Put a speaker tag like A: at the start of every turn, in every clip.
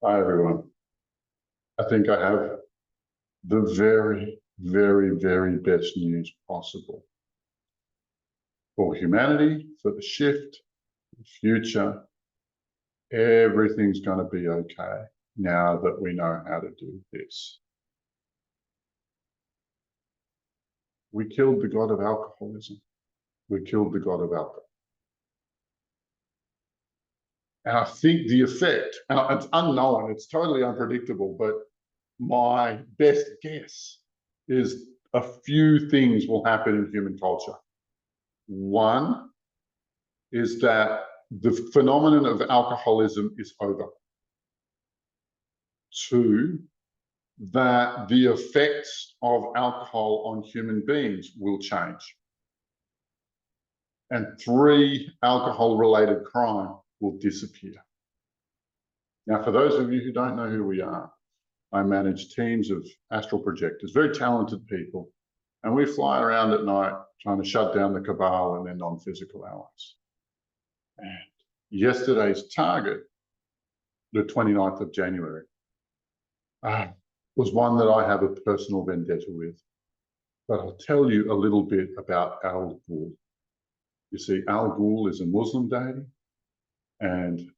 A: Hi, everyone. I think I have the very, very, very best news possible for humanity, for the shift, the future. Everything's going to be okay now that we know how to do this. We killed the god of alcoholism. We killed the god of alcohol. And I think the effect, and it's unknown, it's totally unpredictable, but my best guess is a few things will happen in human culture. One is that the phenomenon of alcoholism is over. Two, that the effects of alcohol on human beings will change. And three, alcohol-related crime will disappear. Now, for those of you who don't know who we are, I manage teams of astral projectors, very talented people, and we fly around at night trying to shut down the cabal and their non-physical allies. And yesterday's target, the 29th of January, was one that I have a personal vendetta with. But I'll tell you a little bit about Al Ghul. You see, Al Ghul is a Muslim deity, and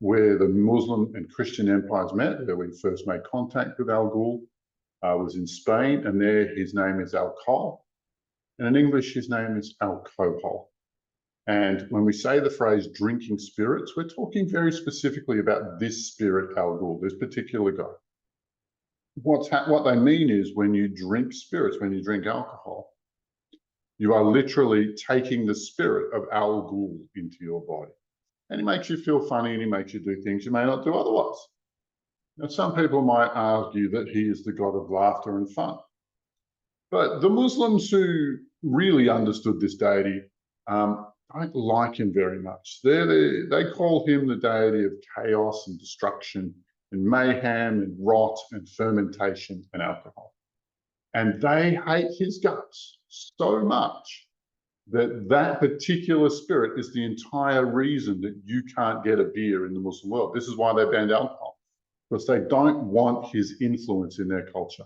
A: where the Muslim and Christian empires met, where we first made contact with Al Ghul, was in Spain, and there his name is Alcohol, and in English his name is alcohol. And when we say the phrase drinking spirits, we're talking very specifically about this spirit, Al Ghul, this particular guy. What they mean is when you drink spirits, when you drink alcohol, you are literally taking the spirit of Al Ghul into your body. And he makes you feel funny and he makes you do things you may not do otherwise. Now, some people might argue that he is the god of laughter and fun. But the Muslims who really understood this deity don't like him very much. They call him the deity of chaos and destruction and mayhem and rot and fermentation and alcohol. And they hate his guts so much that that particular spirit is the entire reason that you can't get a beer in the Muslim world. This is why they banned alcohol, because they don't want his influence in their culture.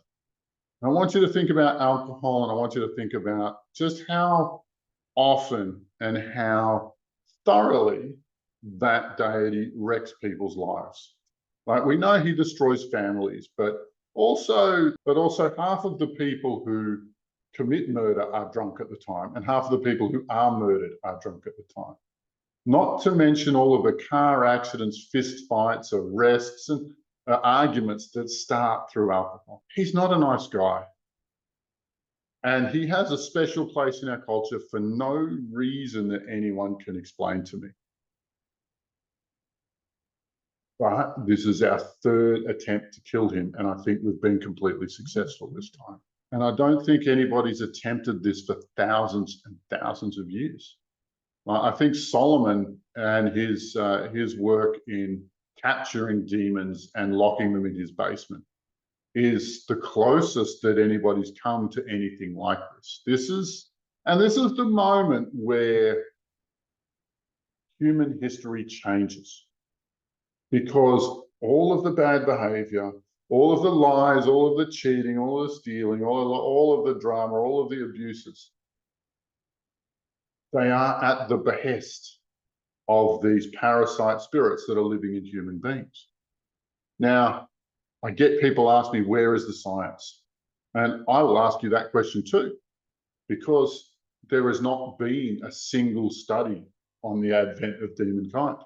A: And I want you to think about alcohol, and I want you to think about just how often and how thoroughly that deity wrecks people's lives. Like, we know he destroys families, but also half of the people who commit murder are drunk at the time, and half of the people who are murdered are drunk at the time. Not to mention all of the car accidents, fist fights, arrests, and arguments that start through alcohol. He's not a nice guy. And he has a special place in our culture for no reason that anyone can explain to me. But this is our third attempt to kill him, and I think we've been completely successful this time. And I don't think anybody's attempted this for thousands and thousands of years. I think Solomon and his work in capturing demons and locking them in his basement is the closest that anybody's come to anything like this. This is the moment where human history changes, because all of the bad behavior, all of the lies, all of the cheating, all of the stealing, all of the drama, all of the abuses, they are at the behest of these parasite spirits that are living in human beings. Now, I get people ask me, where is the science? And I will ask you that question too, because there has not been a single study on the advent of demonkind.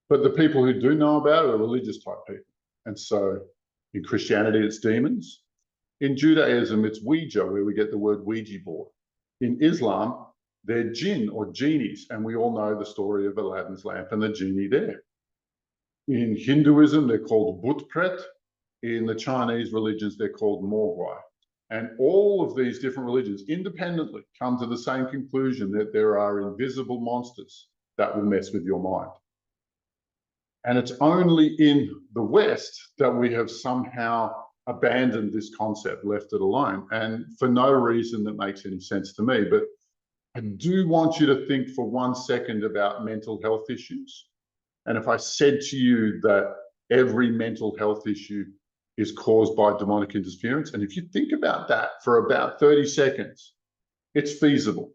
A: But the people who do know about it are religious type people. And so in Christianity, it's demons. In Judaism, it's Ouija, where we get the word Ouija board. In Islam, they're jinn or genies, and we all know the story of Aladdin's lamp and the genie there. In Hinduism, they're called Butpret. In the Chinese religions, they're called Mogwai. And all of these different religions independently come to the same conclusion, that there are invisible monsters that will mess with your mind. And it's only in the West that we have somehow abandoned this concept, left it alone, and for no reason that makes any sense to me. But I do want you to think for 1 second about mental health issues. And if I said to you that every mental health issue is caused by demonic interference. And if you think about that for about 30 seconds, it's feasible.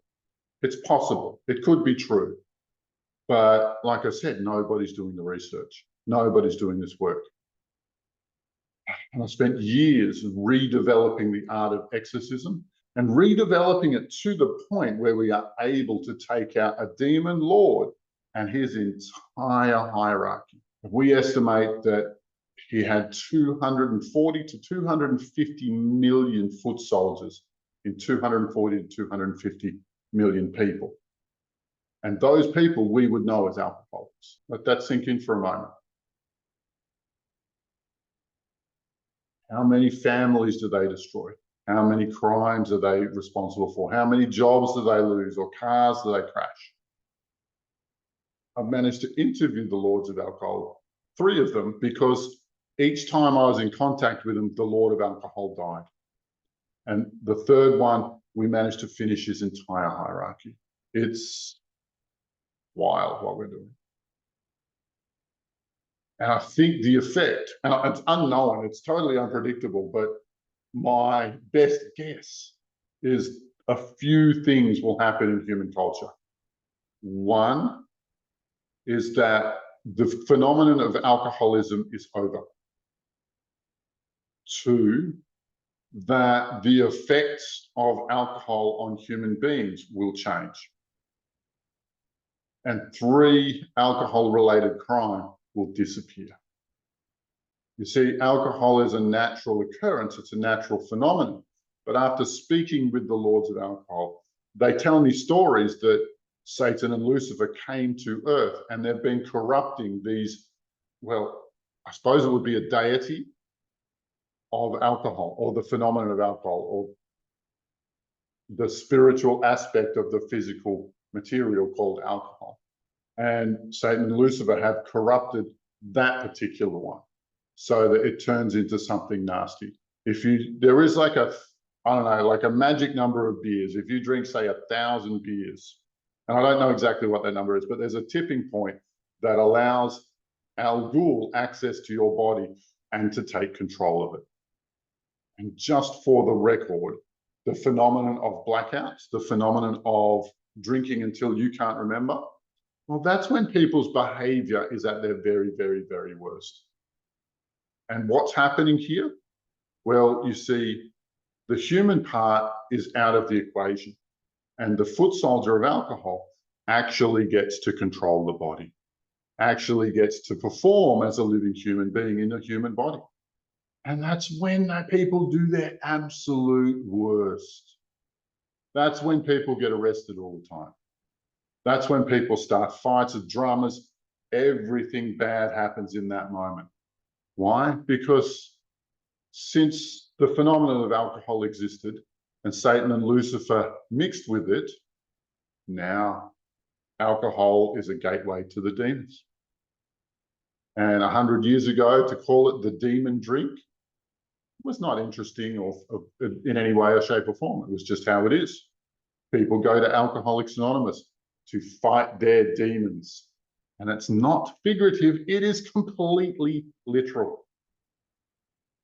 A: It's possible. It could be true. But like I said, nobody's doing the research. Nobody's doing this work. And I spent years redeveloping the art of exorcism and redeveloping it to the point where we are able to take out a demon lord and his entire hierarchy. We estimate that he had 240 to 250 million foot soldiers in 240 to 250 million people. And those people we would know as alcoholics. Let that sink in for a moment. How many families do they destroy? How many crimes are they responsible for? How many jobs do they lose or cars do they crash? I've managed to interview the lords of alcohol, 3 of them, because each time I was in contact with them, the lord of alcohol died. And the 3rd one, we managed to finish his entire hierarchy. It's wild what we're doing. And I think the effect, and it's unknown, it's totally unpredictable, but my best guess is a few things will happen in human culture. One is that the phenomenon of alcoholism is over. 2, that the effects of alcohol on human beings will change. And 3, alcohol-related crime will disappear. You see, alcohol is a natural occurrence, it's a natural phenomenon. But after speaking with the lords of alcohol, they tell me stories that Satan and Lucifer came to earth and they've been corrupting these, well, I suppose it would be a deity of alcohol, or the phenomenon of alcohol, or the spiritual aspect of the physical material called alcohol. And Satan and Lucifer have corrupted that particular one so that it turns into something nasty. There is like a, I don't know, like a magic number of beers. If you drink, say, 1,000 beers, and I don't know exactly what that number is, but there's a tipping point that allows Al Ghul access to your body and to take control of it. And just for the record, the phenomenon of blackouts, the phenomenon of drinking until you can't remember, well, that's when people's behavior is at their very, very, very worst. And what's happening here? Well, you see, the human part is out of the equation, and the foot soldier of alcohol actually gets to control the body, actually gets to perform as a living human being in a human body. And that's when people do their absolute worst. That's when people get arrested all the time. That's when people start fights of dramas. Everything bad happens in that moment. Why? Because since the phenomenon of alcohol existed and Satan and Lucifer mixed with it, now alcohol is a gateway to the demons. And 100 years ago, to call it the demon drink was not interesting or in any way or shape or form. It was just how it is. People go to Alcoholics Anonymous to fight their demons. And it's not figurative, it is completely literal.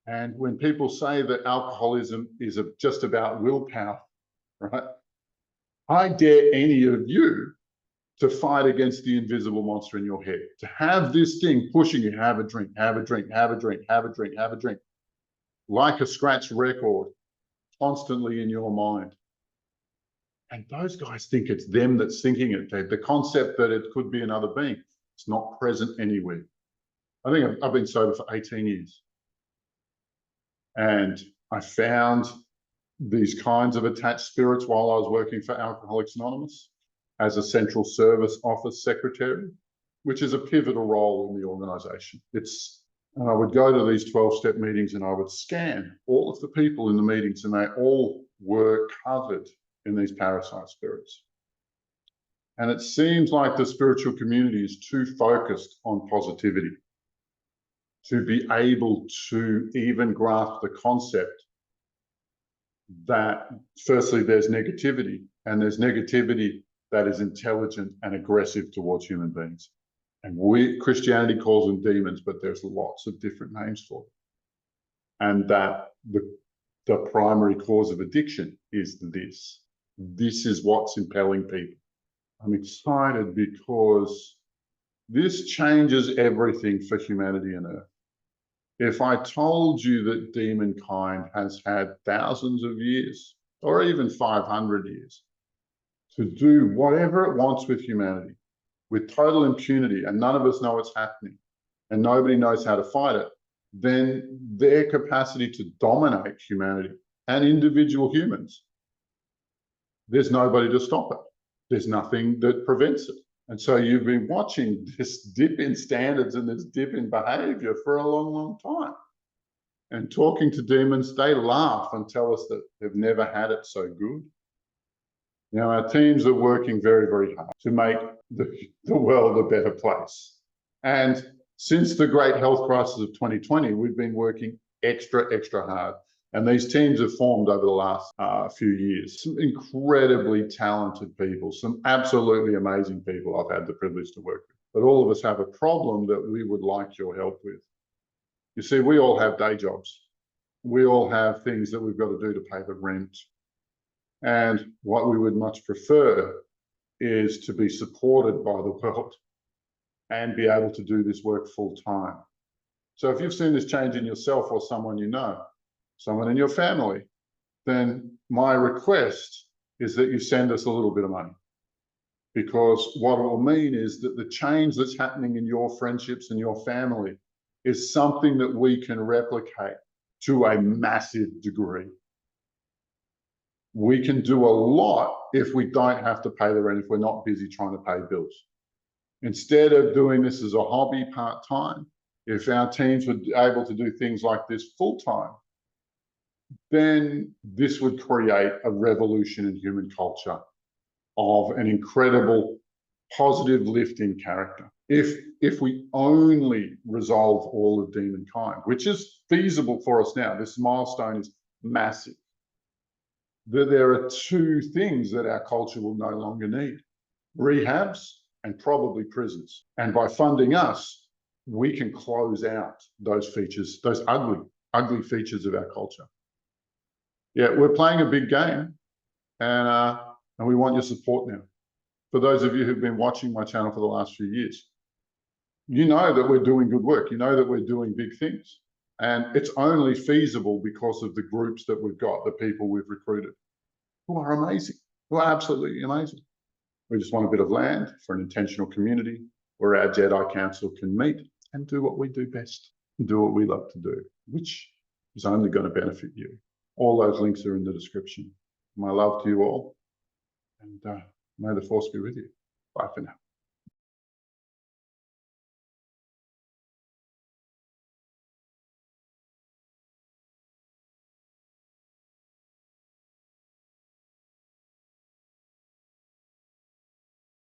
A: And when people say that alcoholism is just about willpower, right? I dare any of you to fight against the invisible monster in your head, to have this thing pushing you, have a drink, have a drink, have a drink, have a drink, have a drink, like a scratch record, constantly in your mind. And those guys think it's them that's thinking it. The concept that it could be another being, it's not present anywhere. I think I've been sober for 18 years. And I found these kinds of attached spirits while I was working for Alcoholics Anonymous as a central service office secretary, which is a pivotal role in the organization. And I would go to these 12-step meetings and I would scan all of the people in the meetings, and they all were covered in these parasite spirits. And it seems like the spiritual community is too focused on positivity to be able to even grasp the concept that, firstly, there's negativity, and there's negativity that is intelligent and aggressive towards human beings. And Christianity calls them demons, but there's lots of different names for them. And that the primary cause of addiction is this. This is what's impelling people. I'm excited because this changes everything for humanity and Earth. If I told you that demonkind has had thousands of years, or even 500 years, to do whatever it wants with humanity, with total impunity, and none of us know what's happening, and nobody knows how to fight it, then their capacity to dominate humanity and individual humans, there's nobody to stop it. There's nothing that prevents it. And so you've been watching this dip in standards and this dip in behavior for a long, long time. And talking to demons, they laugh and tell us that they've never had it so good. Now, our teams are working very, very hard to make the world a better place. And since the great health crisis of 2020, we've been working extra, extra hard. And these teams have formed over the last few years. Some incredibly talented people, some absolutely amazing people I've had the privilege to work with. But all of us have a problem that we would like your help with. You see, we all have day jobs. We all have things that we've got to do to pay the rent. And what we would much prefer is to be supported by the world and be able to do this work full time. So if you've seen this change in yourself or someone you know, someone in your family, then my request is that you send us a little bit of money. Because what it will mean is that the change that's happening in your friendships and your family is something that we can replicate to a massive degree. We can do a lot if we don't have to pay the rent, if we're not busy trying to pay bills. Instead of doing this as a hobby part-time, if our teams were able to do things like this full-time, then this would create a revolution in human culture of an incredible positive lift in character. If we only resolve all of demonkind, which is feasible for us now, this milestone is massive. There are two things that our culture will no longer need: rehabs and probably prisons. And by funding us, we can close out those features, those ugly, ugly features of our culture. Yeah, we're playing a big game, and we want your support now. For those of you who've been watching my channel for the last few years, you know that we're doing good work. You know that we're doing big things. And it's only feasible because of the groups that we've got, the people we've recruited, who are amazing, who are absolutely amazing. We just want a bit of land for an intentional community where our Jedi Council can meet and do what we do best, and do what we love to do, which is only going to benefit you. All those links are in the description. My love to you all, and may the Force be with you. Bye for now.